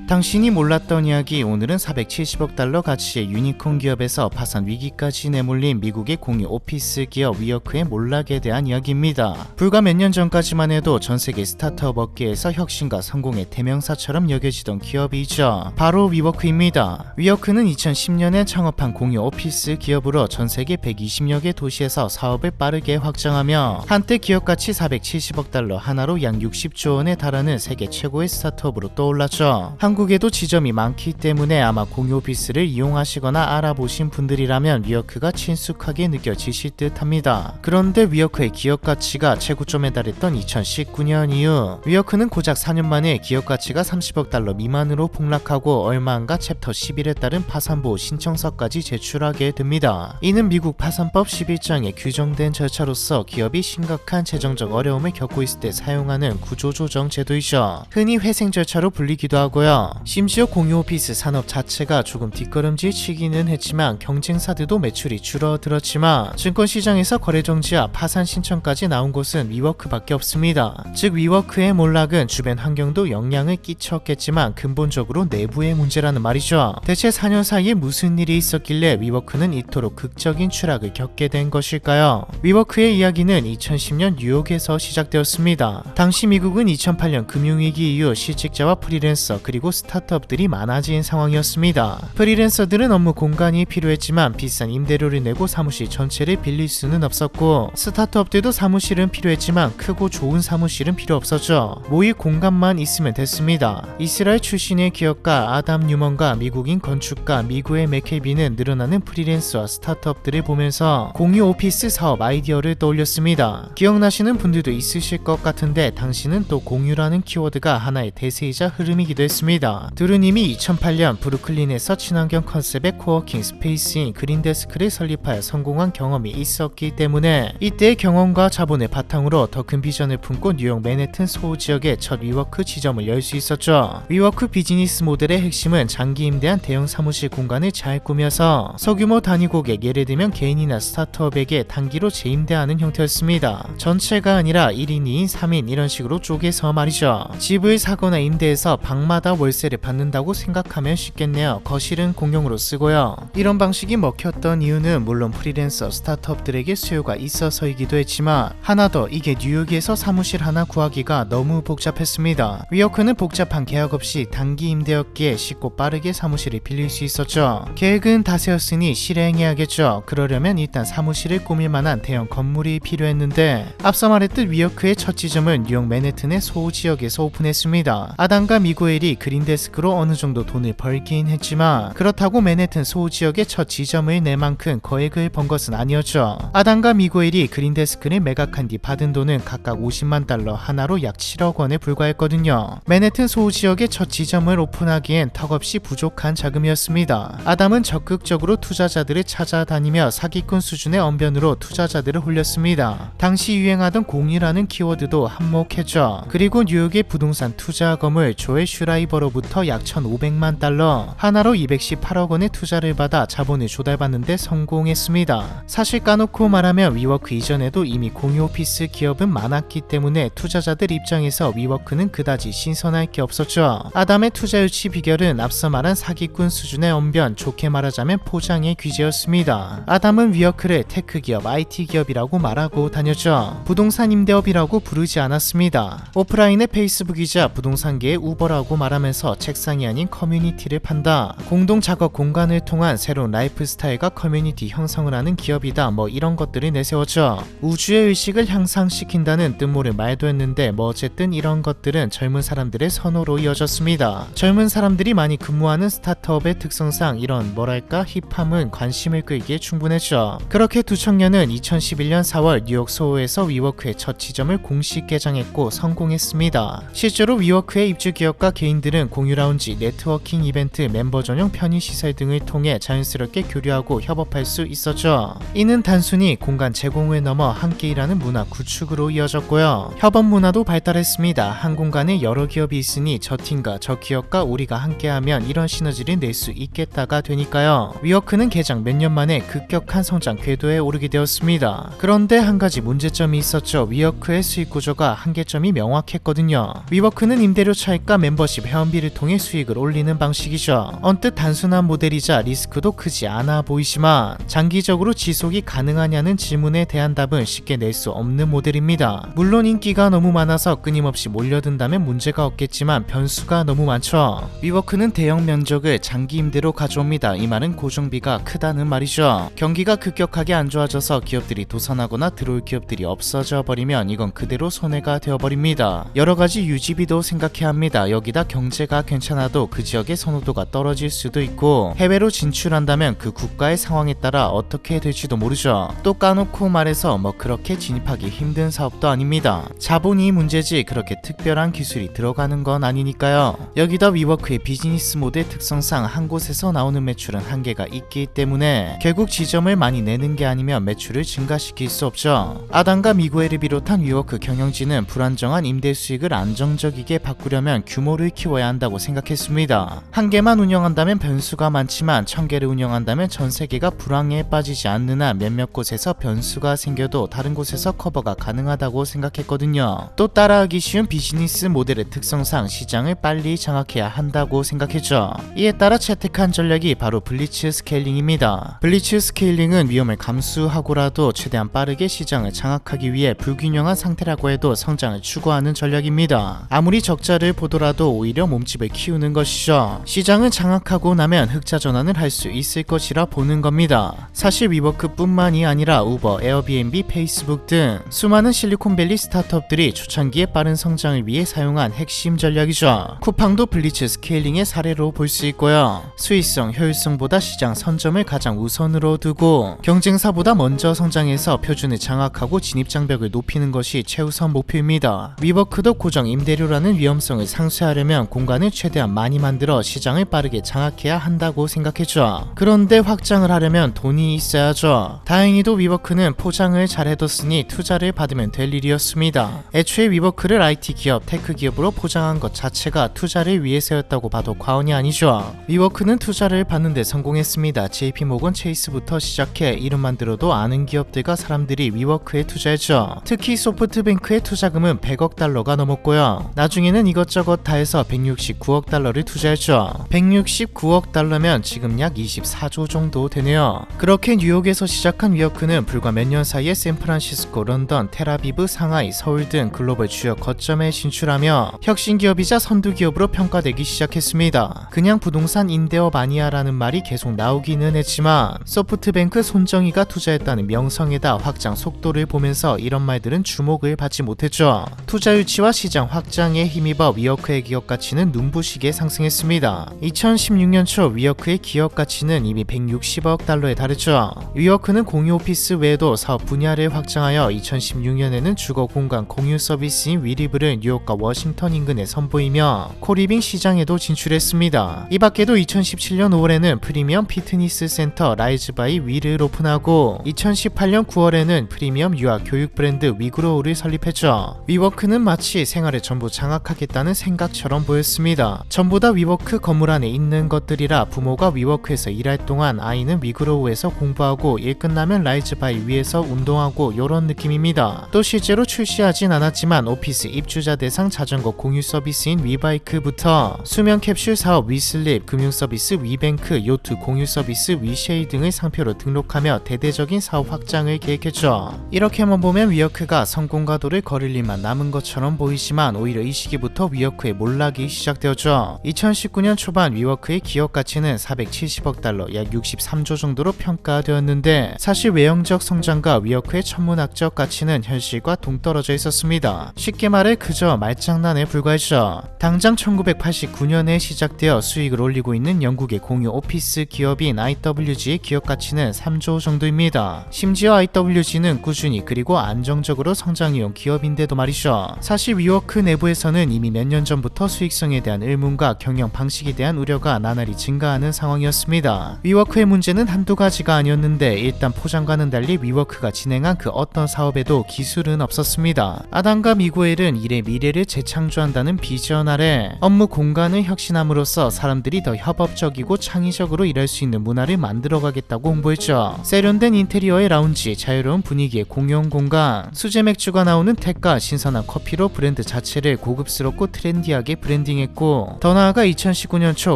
당신이 몰랐던 이야기. 오늘은 470억 달러 가치의 유니콘 기업에서 파산 위기까지 내몰린 미국의 공유 오피스 기업 위워크의 몰락에 대한 이야기입니다. 불과 몇 년 전까지만 해도 전 세계 스타트업 업계에서 혁신과 성공의 대명사처럼 여겨지던 기업이죠. 바로 위워크입니다. 위워크는 2010년에 창업한 공유 오피스 기업으로 전 세계 120여 개 도시에서 사업을 빠르게 확장하며 한때 기업 가치 470억 달러 하나로 약 60조 원에 달하는 세계 최고의 스타트업으로 떠올랐죠. 한국에도 지점이 많기 때문에 아마 공유 오피스를 이용하시거나 알아보신 분들이라면 위워크가 친숙하게 느껴지실 듯 합니다. 그런데 위워크의 기업 가치가 최고점에 달했던 2019년 이후 위워크는 고작 4년 만에 기업 가치가 30억 달러 미만으로 폭락하고 얼마 안가 챕터 11에 따른 파산보호 신청서까지 제출하게 됩니다. 이는 미국 파산법 11장에 규정된 절차로서 기업이 심각한 재정적 어려움을 겪고 있을 때 사용하는 구조조정 제도이죠. 흔히 회생 절차로 불리기도 하고요. 심지어 공유 오피스 산업 자체가 조금 뒷걸음질 치기는 했지만 경쟁사들도 매출이 줄어들었지만 증권시장에서 거래정지와 파산 신청까지 나온 곳은 위워크밖에 없습니다. 즉 위워크의 몰락은 주변 환경도 영향을 끼쳤겠지만 근본적으로 내부의 문제라는 말이죠. 대체 4년 사이에 무슨 일이 있었길래 위워크는 이토록 극적인 추락을 겪게 된 것일까요? 위워크의 이야기는 2010년 뉴욕에서 시작되었습니다. 당시 미국은 2008년 금융위기 이후 실직자와 프리랜서 그리고 스타트업들이 많아진 상황이었습니다. 프리랜서들은 업무 공간이 필요했지만 비싼 임대료를 내고 사무실 전체를 빌릴 수는 없었고 스타트업들도 사무실은 필요했지만 크고 좋은 사무실은 필요 없었죠. 모일 공간만 있으면 됐습니다. 이스라엘 출신의 기업가 아담 뉴먼과 미국인 건축가 미구의 맥켈비는 늘어나는 프리랜서와 스타트업들을 보면서 공유 오피스 사업 아이디어를 떠올렸습니다. 기억나시는 분들도 있으실 것 같은데 당시는 또 공유라는 키워드가 하나의 대세이자 흐름이기도 했습니다. 둘은 이미 2008년 브루클린에서 친환경 컨셉의 코워킹 스페이스인 그린데스크를 설립하여 성공한 경험이 있었기 때문에 이때의 경험과 자본을 바탕으로 더 큰 비전을 품고 뉴욕 맨해튼 소지역에 첫 위워크 지점을 열 수 있었죠. 위워크 비즈니스 모델의 핵심은 장기 임대한 대형 사무실 공간을 잘 꾸며서 소규모 단위 고객, 예를 들면 개인이나 스타트업에게 단기로 재임대하는 형태였습니다. 전체가 아니라 1인, 2인, 3인 이런 식으로 쪼개서 말이죠. 집을 사거나 임대해서 방마다 월세를 받는다고 생각하면 쉽겠네요. 거실은 공용으로 쓰고요. 이런 방식이 먹혔던 이유는 물론 프리랜서 스타트업들에게 수요가 있어서이기도 했지만 하나 더, 이게 뉴욕에서 사무실 하나 구하기가 너무 복잡했습니다. 위워크는 복잡한 계약 없이 단기 임대였기에 쉽고 빠르게 사무실을 빌릴 수 있었죠. 계획은 다 세웠으니 실행해야겠죠. 그러려면 일단 사무실을 꾸밀 만한 대형 건물이 필요했는데 앞서 말했듯 위워크의 첫 지점은 뉴욕 맨해튼의 소지역에서 오픈했습니다. 아담과 미구엘이 그린데스크로 어느 정도 돈을 벌긴 했지만 그렇다고 맨해튼 소지역의 첫 지점을 낼 만큼 거액을 번 것은 아니었죠. 아담과 미구엘이 그린데스크를 매각한 뒤 받은 돈은 각각 50만 달러 하나로 약 7억 원에 불과했거든요. 맨해튼 소지역의 첫 지점을 오픈하기엔 턱없이 부족한 자금이었습니다. 아담은 적극적으로 투자자들을 찾아다니며 사기꾼 수준의 언변으로 투자자들을 홀렸습니다. 당시 유행하던 공유라는 키워드도 한몫했죠. 그리고 뉴욕의 부동산 투자 건물 조엘 슈라이버로부터 약 1,500만 달러 하나로 218억 원의 투자를 받아 자본을 조달받는데 성공했습니다. 사실 까놓고 말하면 위워크 이전에도 이미 공유 오피스 기업은 많았기 때문에 투자자들 입장에서 위워크는 그다지 신선할 게 없었죠. 아담의 투자 유치 비결은 앞서 말한 사기꾼 수준의 언변, 좋게 말하자면 포장의 귀재였습니다. 아담은 위워크를 테크 기업, IT 기업이라고 말하고 다녔죠. 부동산 임대업이라고 부르지 않았습니다. 오프라인의 페이스북이자 부동산계의 우버라고 말하면서 책상이 아닌 커뮤니티를 판다. 공동 작업 공간을 통한 새로운 라이프 스타일과 커뮤니티 형성을 하는 기업이다. 뭐 이런 것들을 내세웠죠. 우주의 의식을 향상시킨다는 뜻모를 말도 했는데 뭐 어쨌든 이런 것들은 젊은 사람들의 선호로 이어졌습니다. 젊은 사람들이 많이 근무하는 스타트업의 특성상 이런 뭐랄까 힙함은 관심을 끌기에 충분했죠. 그렇게 두 청년은 2011년 4월 뉴욕 소호에서 위워크의 첫 지점을 공식 개장했고 성공했습니다. 실제로 위워크의 입주 기업과 개인들은 공유 라운지, 네트워킹 이벤트, 멤버 전용 편의시설 등을 통해 자연스럽게 교류하고 협업할 수 있었죠. 이는 단순히 공간 제공을 넘어 함께 일하는 문화 구축으로 이어졌고요. 협업 문화도 발달했습니다. 한 공간에 여러 기업이 있으니 저 팀과 저 기업과 우리가 함께하면 이런 시너지를 낼 수 있겠다가 되니까요. 위워크는 개장 몇 년 만에 급격한 성장 궤도에 오르게 되었습니다. 그런데 한 가지 문제점이 있었죠. 위워크의 수익 구조가 한계점이 명확했거든요. 위워크는 임대료 차익과 멤버십 회원비 F&B를 통해 수익을 올리는 방식이죠. 언뜻 단순한 모델이자 리스크도 크지 않아 보이지만 장기적으로 지속이 가능하냐는 질문에 대한 답은 쉽게 낼 수 없는 모델입니다. 물론 인기가 너무 많아서 끊임없이 몰려든다면 문제가 없겠지만 변수가 너무 많죠. 위워크는 대형 면적을 장기 임대로 가져옵니다. 이 말은 고정비가 크다는 말이죠. 경기가 급격하게 안 좋아져서 기업들이 도산하거나 들어올 기업들이 없어져 버리면 이건 그대로 손해가 되어버립니다. 여러가지 유지비도 생각해야 합니다. 여기다 경제가 괜찮아도 그 지역의 선호도가 떨어질 수도 있고 해외로 진출한다면 그 국가의 상황에 따라 어떻게 될지도 모르죠. 또 까놓고 말해서 뭐 그렇게 진입하기 힘든 사업도 아닙니다. 자본이 문제지 그렇게 특별한 기술이 들어가는 건 아니니까요. 여기다 위워크의 비즈니스 모델 특성상 한 곳에서 나오는 매출은 한계가 있기 때문에 결국 지점을 많이 내는 게 아니면 매출을 증가시킬 수 없죠. 아담과 미구엘을 비롯한 위워크 경영진은 불안정한 임대 수익을 안정적이게 바꾸려면 규모를 키워야 한다고 생각했습니다. 한 개만 운영한다면 변수가 많지만 1000개를 운영한다면 전 세계가 불황에 빠지지 않는 한 몇몇 곳에서 변수가 생겨도 다른 곳에서 커버가 가능하다고 생각했거든요. 또 따라하기 쉬운 비즈니스 모델의 특성상 시장을 빨리 장악해야 한다고 생각했죠. 이에 따라 채택한 전략이 바로 블리츠 스케일링입니다. 블리츠 스케일링은 위험을 감수하고라도 최대한 빠르게 시장을 장악하기 위해 불균형한 상태라고 해도 성장을 추구하는 전략입니다. 아무리 적자를 보더라도 오히려 몸집을 키우는 것이죠. 시장을 장악하고 나면 흑자 전환을 할 수 있을 것이라 보는 겁니다. 사실 위워크뿐만이 아니라 우버, 에어비앤비, 페이스북 등 수많은 실리콘밸리 스타트업들이 초창기의 빠른 성장을 위해 사용한 핵심 전략이죠. 쿠팡도 블리츠 스케일링의 사례로 볼 수 있고요. 수익성, 효율성보다 시장 선점을 가장 우선으로 두고 경쟁사보다 먼저 성장해서 표준을 장악하고 진입장벽을 높이는 것이 최우선 목표입니다. 위워크도 고정 임대료라는 위험성을 상쇄하려면 공간을 최대한 많이 만들어 시장을 빠르게 장악해야 한다고 생각했죠. 그런데 확장을 하려면 돈이 있어야죠. 다행히도 위워크는 포장을 잘 해뒀으니 투자를 받으면 될 일이었습니다. 애초에 위워크를 IT 기업, 테크 기업으로 포장한 것 자체가 투자를 위해서였다고 봐도 과언이 아니죠. 위워크는 투자를 받는데 성공했습니다. JP모건 체이스부터 시작해 이름만 들어도 아는 기업들과 사람들이 위워크에 투자했죠. 특히 소프트뱅크의 투자금은 100억 달러가 넘었고요. 나중에는 이것저것 다 해서 169억 달러를 투자했죠. 169억 달러면 지금 약 24조 정도 되네요. 그렇게 뉴욕에서 시작한 위워크는 불과 몇 년 사이에 샌프란시스코, 런던, 텔아비브, 상하이, 서울 등 글로벌 주요 거점에 진출하며 혁신기업이자 선두기업으로 평가되기 시작했습니다. 그냥 부동산 임대업 아니야라는 말이 계속 나오기는 했지만 소프트뱅크 손정희가 투자했다는 명성에다 확장 속도를 보면서 이런 말들은 주목을 받지 못했죠. 투자 유치와 시장 확장에 힘입어 위워크의 기업 가치는 눈부시게 상승했습니다. 2016년 초 위워크의 기업 가치는 이미 160억 달러에 달했죠. 위워크는 공유 오피스 외에도 사업 분야를 확장하여 2016년에는 주거 공간 공유 서비스인 위리브를 뉴욕과 워싱턴 인근에 선보이며 코리빙 시장에도 진출했습니다. 이 밖에도 2017년 5월에는 프리미엄 피트니스 센터 라이즈 바이 위를 오픈하고 2018년 9월에는 프리미엄 유아 교육 브랜드 위그로우를 설립했죠. 위워크는 마치 생활을 전부 장악하겠다는 생각처럼 보였습니다. 전부 다 위워크 건물 안에 있는 것들이라 부모가 위워크에서 일할 동안 아이는 위그로우에서 공부하고 일 끝나면 라이즈 바이 위에서 운동하고 요런 느낌입니다. 또 실제로 출시하진 않았지만 오피스 입주자 대상 자전거 공유 서비스인 위바이크부터 수면 캡슐 사업 위슬립, 금융 서비스 위뱅크, 요트 공유 서비스 위쉐이 등을 상표로 등록하며 대대적인 사업 확장을 계획했죠. 이렇게만 보면 위워크가 성공가도를 거릴 일만 남은 것처럼 보이지만 오히려 이 시기부터 위워크의 몰락이 시작되었죠. 2019년 초반 위워크의 기업 가치는 470억 달러, 약 63조 정도로 평가되었는데 사실 외형적 성장과 위워크의 천문학적 가치는 현실과 동떨어져 있었습니다. 쉽게 말해 그저 말장난에 불과했죠. 당장 1989년에 시작되어 수익을 올리고 있는 영국의 공유 오피스 기업인 IWG의 기업 가치는 3조 정도입니다. 심지어 IWG는 꾸준히 그리고 안정적으로 성장해온 기업인데도 말이죠. 사실 위워크 내부에서는 이미 몇 년 전부터 수익성에 대한 의문과 경영 방식에 대한 우려가 나날이 증가하는 상황이었습니다. 위워크의 문제는 한두 가지가 아니었는데 일단 포장과는 달리 위워크가 진행한 그 어떤 사업에도 기술은 없었습니다. 아담과 미구엘은 일의 미래를 재창조한다는 비전 아래 업무 공간을 혁신함으로써 사람들이 더 협업적이고 창의적으로 일할 수 있는 문화를 만들어가겠다고 홍보했죠. 세련된 인테리어의 라운지, 자유로운 분위기의 공용 공간, 수제 맥주가 나오는 택과 신선한 커피로 브랜드 자체를 고급스럽고 트렌디하게 브랜딩했고 발생했고, 더 나아가 2019년 초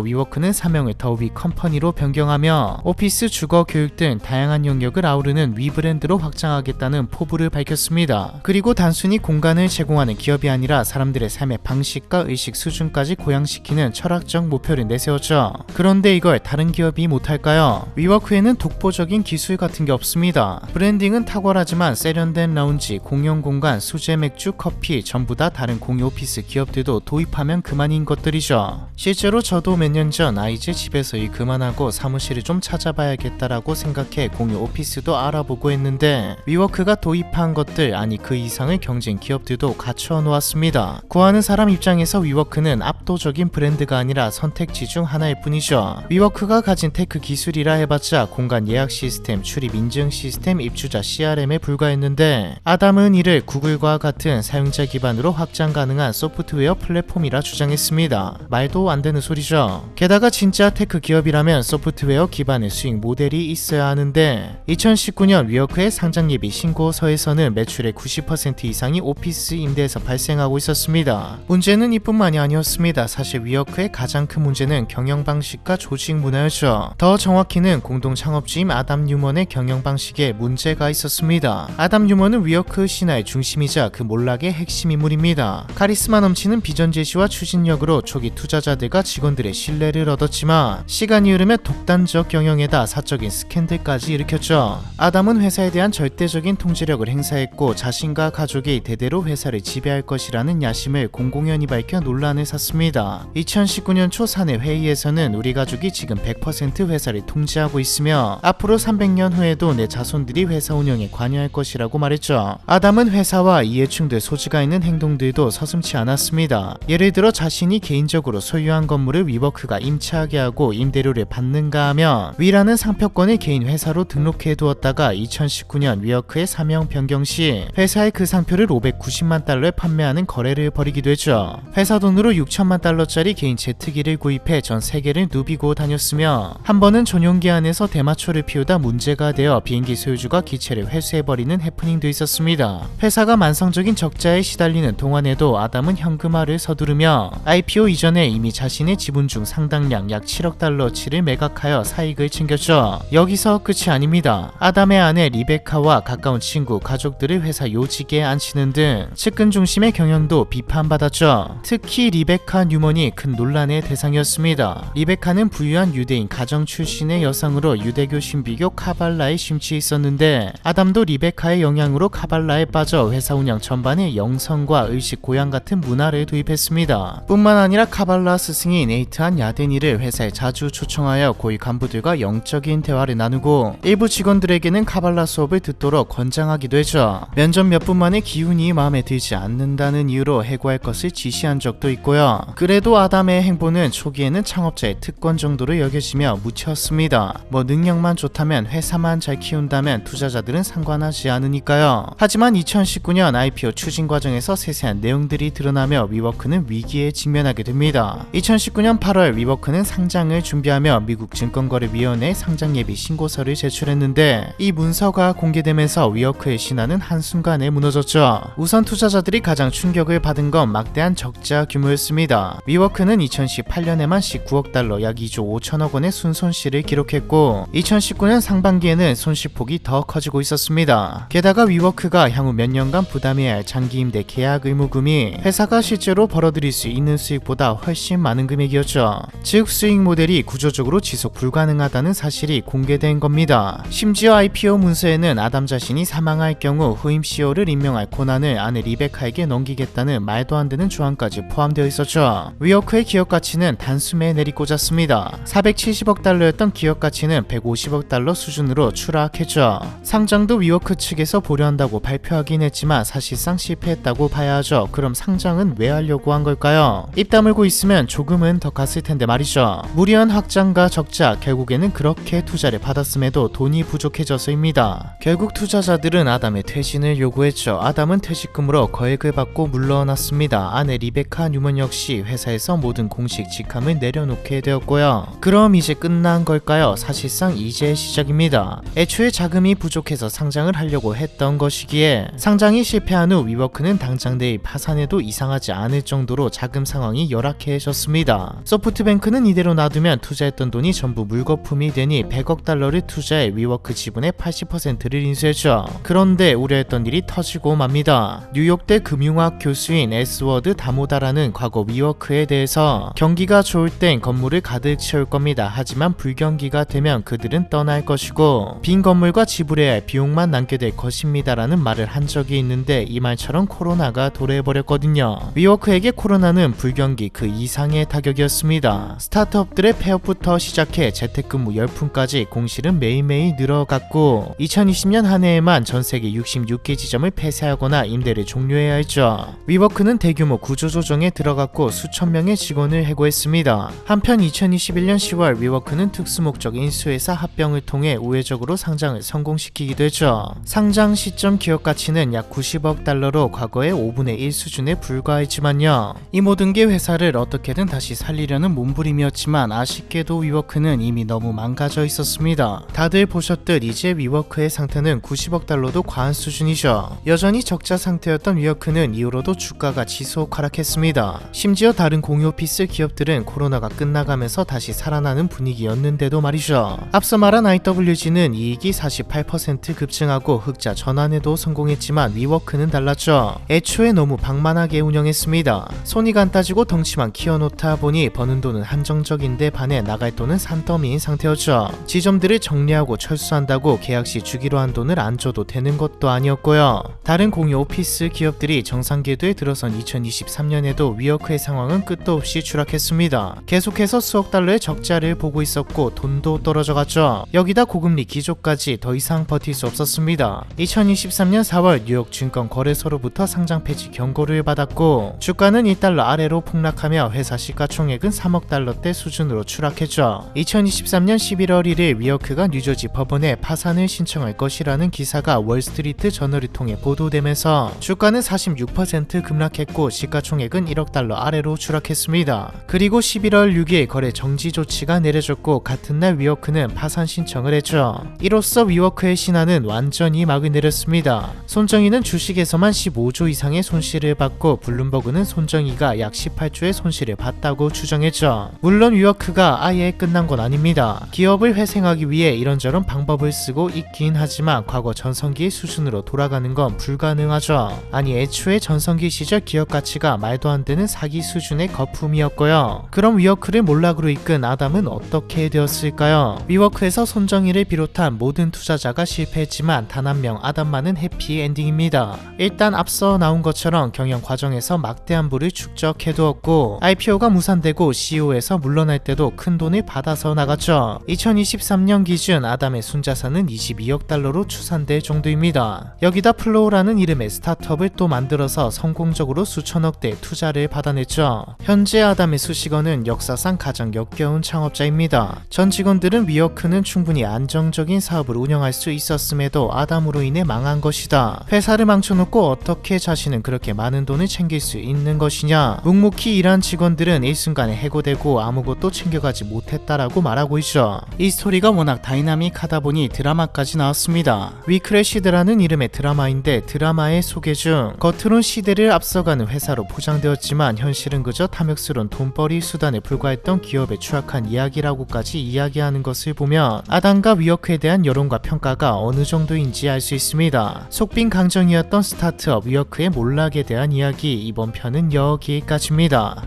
위워크는 사명을 더 위 컴퍼니로 변경하며 오피스, 주거, 교육 등 다양한 영역을 아우르는 위 브랜드로 확장하겠다는 포부를 밝혔습니다. 그리고 단순히 공간을 제공하는 기업이 아니라 사람들의 삶의 방식과 의식 수준까지 고양시키는 철학적 목표를 내세웠죠. 그런데 이걸 다른 기업이 못할까요? 위워크에는 독보적인 기술 같은 게 없습니다. 브랜딩은 탁월하지만 세련된 라운지, 공용 공간, 수제 맥주, 커피 전부 다 다른 공유 오피스 기업들도 도입하면 그만인 것들이죠. 실제로 저도 몇 년 전 이제 집에서 일 그만하고 사무실을 좀 찾아봐야겠다라고 생각해 공유 오피스도 알아보고 했는데 위워크가 도입한 것들, 아니 그 이상의 경쟁 기업들도 갖춰 놓았습니다. 구하는 사람 입장에서 위워크는 압도적인 브랜드가 아니라 선택지 중 하나일 뿐이죠. 위워크가 가진 테크 기술이라 해봤자 공간 예약 시스템, 출입 인증 시스템, 입주자 CRM에 불과했는데 아담은 이를 구글과 같은 사용자 기반으로 확장 가능한 소프트웨어 플랫폼이라 주장했습니다. 말도 안 되는 소리죠. 게다가 진짜 테크 기업이라면 소프트웨어 기반의 수익 모델이 있어야 하는데 2019년 위워크의 상장 예비 신고서에서는 매출의 90% 이상이 오피스 임대에서 발생하고 있었습니다. 문제는 이뿐만이 아니었습니다. 사실 위워크의 가장 큰 문제는 경영 방식과 조직 문화였죠. 더 정확히는 공동 창업주인 아담 뉴먼의 경영 방식에 문제가 있었습니다. 아담 뉴먼은 위워크 신화의 중심이자 그 몰락의 핵심 인물입니다. 카리스마 넘치는 비전 제시와 추진력으로 초기 투자자들과 직원들의 신뢰를 얻었지만 시간이 흐르며 독단적 경영에다 사적인 스캔들까지 일으켰죠. 아담은 회사에 대한 절대적인 통제력을 행사했고 자신과 가족이 대대로 회사를 지배할 것이라는 야심을 공공연히 밝혀 논란을 샀습니다. 2019년 초 사내 회의에서는 우리 가족이 지금 100% 회사를 통제하고 있으며 앞으로 300년 후에도 내 자손들이 회사 운영에 관여할 것이라고 말했죠. 아담은 회사와 이해충돌 소지가 있는 행동들도 서슴지 않았습니다. 예를 들어 자신이 개인적으로 소유한 건물을 위워크가 임차하게 하고 임대료를 받는가 하며 위라는 상표권을 개인 회사로 등록해 두었다가 2019년 위워크의 사명 변경 시 회사에 그 상표를 590만 달러에 판매하는 거래를 벌이기도 했죠. 회사 돈으로 6천만 달러짜리 개인 제트기를 구입해 전 세계를 누비고 다녔으며 한 번은 전용기 안에서 대마초를 피우다 문제가 되어 비행기 소유주가 기체를 회수해버리는 해프닝도 있었습니다. 회사가 만성적인 적자에 시달리는 동안에도 아담은 현금화를 서두르며 IPO 이전에 이미 자신의 지분 중 상당량 약 7억 달러치를 매각하여 사익을 챙겼죠. 여기서 끝이 아닙니다. 아담의 아내 리베카와 가까운 친구, 가족들을 회사 요직에 앉히는 등 측근 중심의 경영도 비판받았죠. 특히 리베카 뉴먼이 큰 논란의 대상이었습니다. 리베카는 부유한 유대인 가정 출신의 여성으로 유대교 신비교 카발라에 심취해 있었는데 아담도 리베카의 영향으로 카발라에 빠져 회사 운영 전반에 영성과 의식 고양 같은 문화를 도입했습니다. 뿐만 아니라 카발라 스승인 네이트한 야데니를 회사에 자주 초청하여 고위 간부들과 영적인 대화를 나누고 일부 직원들에게는 카발라 수업을 듣도록 권장하기도 했죠. 면접 몇 분 만에 기운이 마음에 들지 않는다는 이유로 해고할 것을 지시한 적도 있고요. 그래도 아담의 행보는 초기에는 창업자의 특권 정도로 여겨지며 묻혔습니다. 뭐 능력만 좋다면, 회사만 잘 키운다면 투자자들은 상관하지 않으니까요. 하지만 2019년 IPO 추진 과정에서 세세한 내용들이 드러나며 위워크는 위기에 직면하게 됩니다. 2019년 8월 위워크는 상장을 준비하며 미국 증권거래위원회에 상장 예비 신고서를 제출했는데 이 문서가 공개되면서 위워크의 신화는 한순간에 무너졌죠. 우선 투자자들이 가장 충격을 받은 건 막대한 적자 규모였습니다. 위워크는 2018년에만 19억 달러 약 2조 5천억 원의 순손실을 기록했고 2019년 상반기에는 손실폭이 더 커지고 있었습니다. 게다가 위워크가 향후 몇 년간 부담해야 할 장기 임대 계약 의무금이 회사가 실제로 벌어들일 수 있는 수익보다 훨씬 많은 금액이었죠. 즉 수익 모델이 구조적으로 지속 불가능하다는 사실이 공개된 겁니다. 심지어 IPO 문서에는 아담 자신이 사망할 경우 후임 CEO를 임명할 권한을 아내 리베카에게 넘기겠다는 말도 안 되는 조항까지 포함되어 있었죠. 위워크의 기업 가치는 단숨에 내리꽂았습니다. 470억 달러였던 기업 가치는 150억 달러 수준으로 추락했죠. 상장도 위워크 측에서 보류한다고 발표하긴 했지만 사실상 실패했다고 봐야 하죠. 그럼 상장은 왜 하려고 한 걸까요? 입 다물고 있으면 조금은 더 갔을 텐데 말이죠. 무리한 확장과 적자, 결국에는 그렇게 투자를 받았음에도 돈이 부족해져서입니다. 결국 투자자들은 아담의 퇴진을 요구했죠. 아담은 퇴직금으로 거액을 받고 물러났습니다. 아내 리베카 뉴먼 역시 회사에서 모든 공식 직함을 내려놓게 되었고요. 그럼 이제 끝난 걸까요? 사실상 이제 시작입니다. 애초에 자금이 부족해서 상장을 하려고 했던 것이기에 상장이 실패한 후 위워크는 당장 내일 파산해도 이상하지 않을 정도로 자금 상황 상황이 열악해졌습니다. 소프트뱅크는 이대로 놔두면 투자했던 돈이 전부 물거품이 되니 100억 달러를 투자해 위워크 지분의 80%를 인수했죠. 그런데 우려했던 일이 터지고 맙니다. 뉴욕대 금융학 교수인 에스워드 다모다라는 과거 위워크에 대해서 경기가 좋을 땐 건물을 가득 채울 겁니다. 하지만 불경기가 되면 그들은 떠날 것이고 빈 건물과 지불해야 할 비용만 남게 될 것입니다라는 말을 한 적이 있는데 이 말처럼 코로나가 도래해버렸거든요. 위워크에게 코로나는 불경기 그 이상의 타격이었습니다. 스타트업들의 폐업부터 시작해 재택근무 열풍까지 공실은 매일매일 늘어갔고 2020년 한 해에만 전 세계 66개 지점을 폐쇄하거나 임대를 종료해야 했죠. 위워크는 대규모 구조조정에 들어갔고 수천 명의 직원을 해고했습니다. 한편 2021년 10월 위워크는 특수목적 인수회사 합병을 통해 우회적으로 상장을 성공시키기도 했죠. 상장 시점 기업 가치는 약 90억 달러로 과거의 5분의 1 수준에 불과했지만요. 이 모든 게 회사를 어떻게든 다시 살리려는 몸부림이었지만 아쉽게도 위워크는 이미 너무 망가져 있었습니다. 다들 보셨듯 이제 위워크의 상태는 90억 달러도 과한 수준이죠. 여전히 적자 상태였던 위워크는 이후로도 주가가 지속 하락했습니다. 심지어 다른 공유 오피스 기업들은 코로나가 끝나가면서 다시 살아나는 분위기였는데도 말이죠. 앞서 말한 IWG는 이익이 48% 급증하고 흑자 전환에도 성공했지만 위워크는 달랐죠. 애초에 너무 방만하게 운영했습니다. 손이가 안 따지고 덩치만 키워놓다 보니 버는 돈은 한정적인데 반해 나갈 돈은 산더미인 상태였죠. 지점들을 정리하고 철수한다고 계약 시 주기로 한 돈을 안 줘도 되는 것도 아니었고요. 다른 공유 오피스 기업들이 정상 궤도에 들어선 2023년에도 위워크의 상황은 끝도 없이 추락했습니다. 계속해서 수억 달러의 적자를 보고 있었고 돈도 떨어져갔죠. 여기다 고금리 기조까지 더 이상 버틸 수 없었습니다. 2023년 4월 뉴욕 증권거래소로부터 상장 폐지 경고를 받았고 주가는 1달러 아래로 폭락하며 회사 시가총액은 3억 달러대 수준으로 추락했죠. 2023년 11월 1일 위워크가 뉴저지 법원에 파산을 신청할 것이라는 기사가 월스트리트 저널을 통해 보도되면서 주가는 46% 급락했고 시가총액은 1억 달러 아래로 추락했습니다. 그리고 11월 6일 거래 정지 조치가 내려졌고 같은 날 위워크는 파산 신청을 했죠. 이로써 위워크의 신화는 완전히 막을 내렸습니다. 손정희는 주식에서만 15조 이상의 손실을 받고 블룸버그는 손정희가 약 18조의 손실을 봤다고 추정했죠. 물론 위워크가 아예 끝난 건 아닙니다. 기업을 회생하기 위해 이런저런 방법을 쓰고 있긴 하지만 과거 전성기의 수준으로 돌아가는 건 불가능하죠. 아니 애초에 전성기 시절 기업 가치가 말도 안 되는 사기 수준의 거품이었고요. 그럼 위워크를 몰락으로 이끈 아담은 어떻게 되었을까요? 위워크에서 손정희를 비롯한 모든 투자자가 실패했지만 단 한 명 아담만은 해피엔딩입니다. 일단 앞서 나온 것처럼 경영 과정에서 막대한 부를 축적해두었고 IPO가 무산되고 CEO에서 물러날 때도 큰 돈을 받아서 나갔죠. 2023년 기준 아담의 순자산은 22억 달러로 추산될 정도입니다. 여기다 플로우라는 이름의 스타트업을 또 만들어서 성공적으로 수천억대 투자를 받아냈죠. 현재 아담의 수식어는 역사상 가장 역겨운 창업자입니다. 전 직원들은 위워크는 충분히 안정적인 사업을 운영할 수 있었음에도 아담으로 인해 망한 것이다. 회사를 망쳐놓고 어떻게 자신은 그렇게 많은 돈을 챙길 수 있는 것이냐. 묵묵히 일한 직원들은 일순간에 해고되고 아무것도 챙겨가지 못했다라고 말하고 있죠. 이 스토리가 워낙 다이나믹하다 보니 드라마까지 나왔습니다. 위크래시드라는 이름의 드라마인데 드라마의 소개 중 겉으론 시대를 앞서가는 회사로 포장되었지만 현실은 그저 탐욕스러운 돈벌이 수단에 불과했던 기업의 추악한 이야기라고까지 이야기하는 것을 보면 아담과 위워크에 대한 여론과 평가가 어느 정도인지 알 수 있습니다. 속빈 강정이었던 스타트업 위워크의 몰락에 대한 이야기, 이번 편은 여기까지입니다.